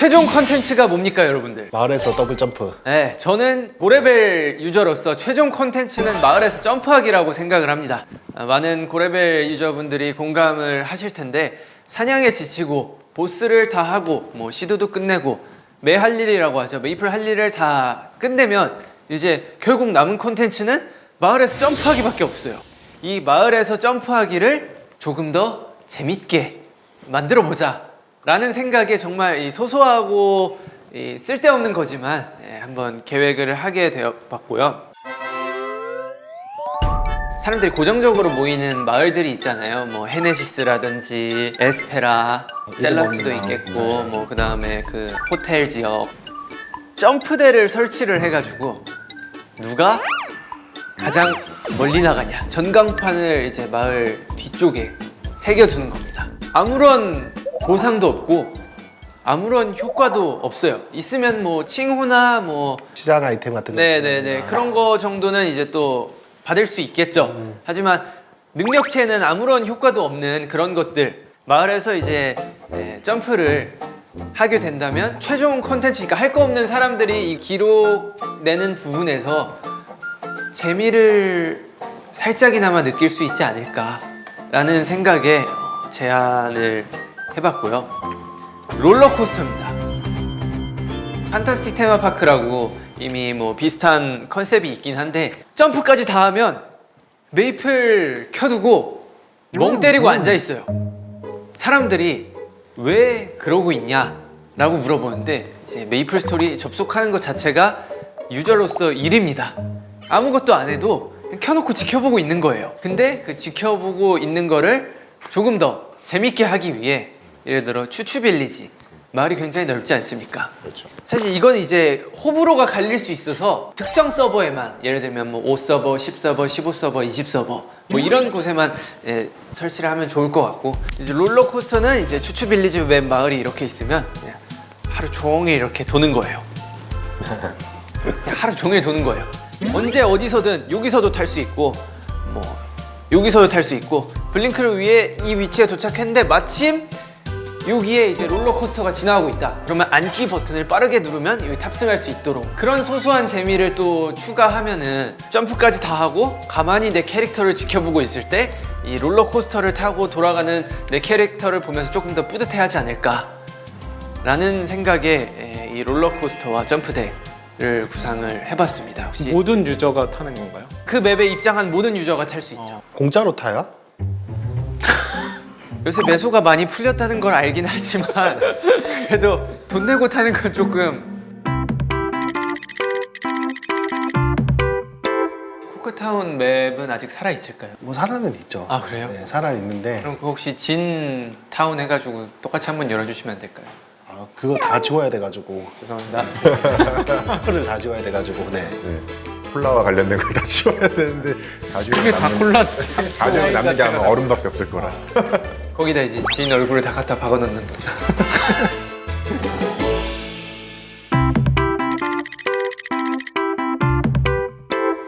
최종 컨텐츠가 뭡니까 여러분들? 마을에서 더블 점프. 네, 저는 고레벨 유저로서 최종 컨텐츠는 마을에서 점프하기라고 생각을 합니다. 많은 고레벨 유저분들이 공감을 하실 텐데 사냥에 지치고 보스를 다 하고 뭐 시도도 끝내고 매 할 일이라고 하죠. 메이플 할 일을 다 끝내면 이제 결국 남은 컨텐츠는 마을에서 점프하기밖에 없어요. 이 마을에서 점프하기를 조금 더 재밌게 만들어 보자 라는 생각에 정말 이 소소하고 이 쓸데없는 거지만 한번 계획을 하게 되어봤고요. 사람들이 고정적으로 모이는 마을들이 있잖아요. 뭐 헤네시스라든지 에스페라, 셀라스도 있겠고, 뭐 그 다음에 그 호텔 지역 점프대를 설치를 해가지고 누가 가장 멀리 나가냐 전광판을 이제 마을 뒤쪽에 새겨두는 겁니다. 아무런 보상도 없고 아무런 효과도 없어요. 있으면 뭐 칭호나 뭐 시장 아이템 같은 거. 네네네 그런 거 정도는 이제 또 받을 수 있겠죠. 하지만 능력치에는 아무런 효과도 없는 그런 것들 마을에서 이제 점프를 하게 된다면 최종 컨텐츠니까 할 거 없는 사람들이 이 기록 내는 부분에서 재미를 살짝이나마 느낄 수 있지 않을까라는 생각에 제안을 해봤고요. 롤러코스터입니다. 판타스틱 테마파크라고 이미 뭐 비슷한 컨셉이 있긴 한데 점프까지 다 하면 메이플 켜두고 멍 때리고 앉아있어요. 사람들이 왜 그러고 있냐 라고 물어보는데 이제 메이플 스토리 접속하는 것 자체가 유저로서 일입니다. 아무것도 안 해도 그냥 켜놓고 지켜보고 있는 거예요. 근데 그 지켜보고 있는 거를 조금 더 재밌게 하기 위해 예를 들어 추추빌리지 마을이 굉장히 넓지 않습니까? 그렇죠. 사실 이건 이제 호불호가 갈릴 수 있어서 특정 서버에만 예를 들면 뭐 5서버, 10서버, 15서버, 20서버 뭐 이런 곳에만 설치를 하면 좋을 것 같고 이제 롤러코스터는 이제 추추빌리지 웬 마을이 이렇게 있으면 그냥 하루 종일 이렇게 도는 거예요. 그냥 하루 종일 도는 거예요. 언제 어디서든 여기서도 탈 수 있고 뭐 여기서도 탈 수 있고 블링크를 위해 이 위치에 도착했는데 마침 여기에 이제 롤러코스터가 지나가고 있다. 그러면 앉기 버튼을 빠르게 누르면 여기 탑승할 수 있도록 그런 소소한 재미를 또 추가하면은 점프까지 다 하고 가만히 내 캐릭터를 지켜보고 있을 때 이 롤러코스터를 타고 돌아가는 내 캐릭터를 보면서 조금 더 뿌듯해하지 않을까 라는 생각에 이 롤러코스터와 점프대를 구상을 해봤습니다. 혹시 모든 유저가 타는 건가요? 그 맵에 입장한 모든 유저가 탈 수 있죠. 공짜로 타요? 요새 매소가 많이 풀렸다는 걸 알긴 하지만 그래도 돈 내고 타는 건 조금 코크타운 맵은 아직 살아있을까요? 뭐 살아는 있죠. 아 그래요? 네, 살아 있는데. 그럼 그 혹시 진 타운 해가지고 똑같이 한번 열어주시면 안 될까요? 아, 그거 다 지워야 돼가지고. 죄송합니다. 풀을 다 지워야 돼가지고. 네. 네. 콜라와 관련된 걸 다 지워야 되는데 이게 다 콜라 가지고 남는 게 아마 얼음밖에 없을 거라. 거기다 이제 진 얼굴을 다 갖다 박아놓는 거죠.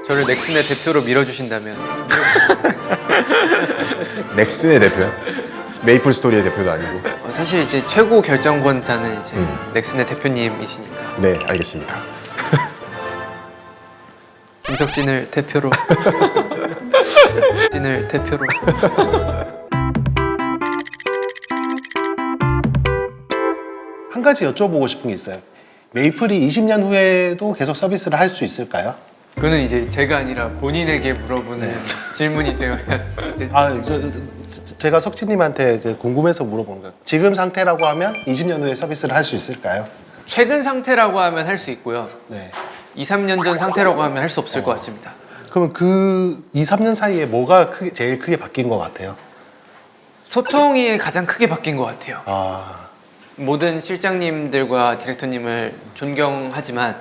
저를 넥슨의 대표로 밀어주신다면 넥슨의 대표야? 메이플 스토리의 대표도 아니고. 사실 이제 최고 결정권자는 이제 넥슨의 대표님이시니까 네, 알겠습니다. 김석진을 대표로 진을 대표로 한 가지 여쭤보고 싶은 게 있어요. 메이플이 20년 후에도 계속 서비스를 할 수 있을까요? 그거는 이제 제가 아니라 본인에게 물어보는 질문이 되어야 되지. 아, 제가 석진님한테 궁금해서 물어보는 거예요. 지금 상태라고 하면 20년 후에 서비스를 할 수 있을까요? 최근 상태라고 하면 할 수 있고요. 네. 2, 3년 전 상태라고 하면 할 수 없을 것 같습니다. 그러면 그 2, 3년 사이에 뭐가 제일 크게 바뀐 것 같아요? 소통이 가장 크게 바뀐 것 같아요. 아, 모든 실장님들과 디렉터님을 존경하지만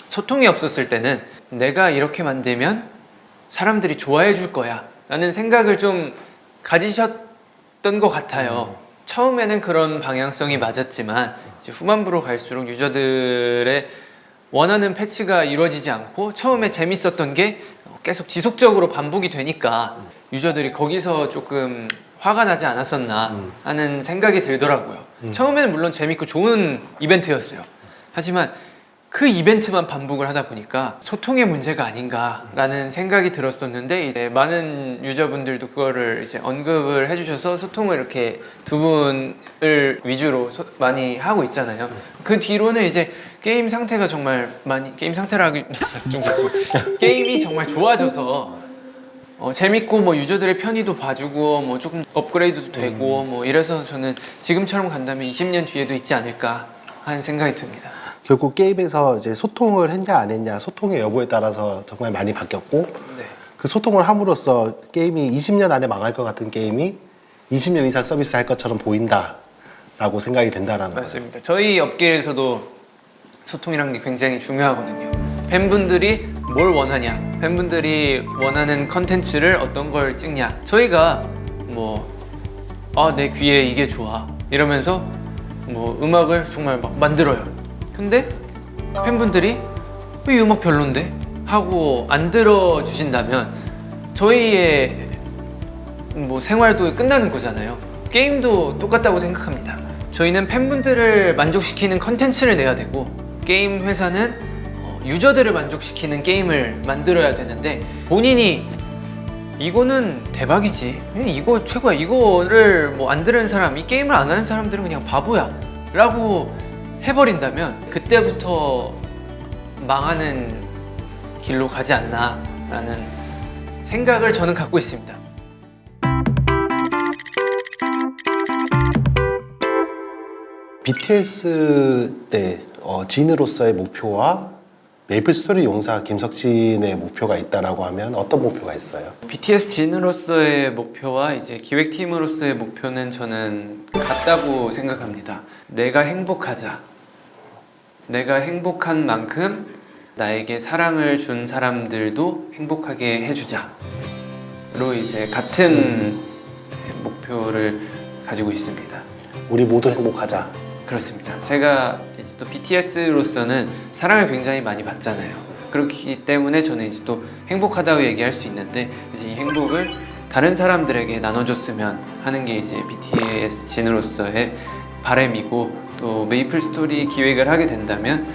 소통이 없었을 때는 내가 이렇게 만들면 사람들이 좋아해 줄 거야 라는 생각을 좀 가지셨던 것 같아요. 처음에는 그런 방향성이 맞았지만 이제 후반부로 갈수록 유저들의 원하는 패치가 이루어지지 않고 처음에 재밌었던 게 계속 지속적으로 반복이 되니까 유저들이 거기서 조금 화가 나지 않았었나 하는 생각이 들더라고요. 처음에는 물론 재밌고 좋은 이벤트였어요. 하지만 그 이벤트만 반복을 하다 보니까 소통의 문제가 아닌가라는 생각이 들었었는데 이제 많은 유저분들도 그거를 이제 언급을 해주셔서 소통을 이렇게 두 분을 위주로 많이 하고 있잖아요. 그 뒤로는 이제 게임 상태가 정말 많이 게임 상태라 하기 좀 그렇지만 게임이 정말 좋아져서 재밌고 뭐 유저들의 편의도 봐주고 뭐 조금 업그레이드도 되고 뭐 이래서 저는 지금처럼 간다면 20년 뒤에도 있지 않을까 하는 생각이 듭니다. 결국 게임에서 이제 소통을 했냐 안 했냐 소통의 여부에 따라서 정말 많이 바뀌었고 네. 그 소통을 함으로써 게임이 20년 안에 망할 것 같은 게임이 20년 이상 서비스할 것처럼 보인다라고 생각이 된다라는 거예요. 맞습니다. 저희 업계에서도 소통이라는 게 굉장히 중요하거든요. 팬분들이 뭘 원하냐, 팬분들이 원하는 컨텐츠를 어떤 걸 찍냐. 저희가 내 귀에 이게 좋아 이러면서 음악을 정말 막 만들어요. 근데 팬분들이 이 음악 별론데 하고 안 들어주신다면 저희의 생활도 끝나는 거잖아요. 게임도 똑같다고 생각합니다. 저희는 팬분들을 만족시키는 컨텐츠를 내야 되고 게임 회사는 유저들을 만족시키는 게임을 만들어야 되는데 본인이 이거는 대박이지, 이거 최고야, 이거를 안 들은 사람, 이 게임을 안 하는 사람들은 그냥 바보야 라고 해버린다면 그때부터 망하는 길로 가지 않나 라는 생각을 저는 갖고 있습니다. BTS 때 진으로서의 목표와 메이플 스토리 용사 김석진의 목표가 있다라고 하면 어떤 목표가 있어요? BTS 진으로서의 목표와 이제 기획팀으로서의 목표는 저는 같다고 생각합니다. 내가 행복하자. 내가 행복한 만큼 나에게 사랑을 준 사람들도 행복하게 해주자로 이제 같은 목표를 가지고 있습니다. 우리 모두 행복하자. 그렇습니다. 제가 이제 또 BTS로서는 사랑을 굉장히 많이 받잖아요. 그렇기 때문에 저는 이제 또 행복하다고 얘기할 수 있는데 이제 이 행복을 다른 사람들에게 나눠줬으면 하는 게 이제 BTS 진으로서의 바람이고 또 메이플 스토리 기획을 하게 된다면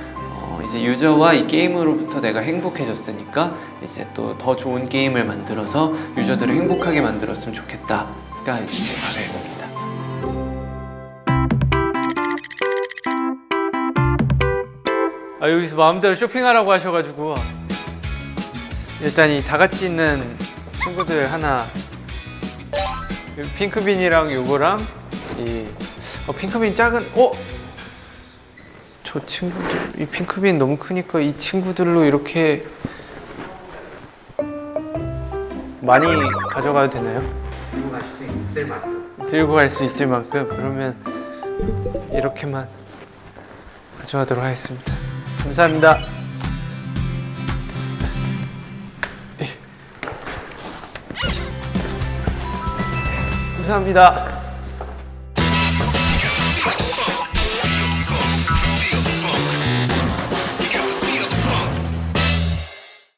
이제 유저와 이 게임으로부터 내가 행복해졌으니까 이제 또 더 좋은 게임을 만들어서 유저들을 행복하게 만들었으면 좋겠다가 이제 제 바람입니다. 여기서 마음대로 쇼핑하라고 하셔가지고 일단 이 다 같이 있는 친구들 하나, 핑크빈이랑 요거랑 이 핑크빈 작은 저 친구들, 이 핑크빈 너무 크니까 이 친구들로 이렇게 많이 가져가도 되나요? 들고 갈 수 있을 만큼. 들고 갈 수 있을 만큼. 그러면 이렇게만 가져가도록 하겠습니다. 감사합니다. 감사합니다.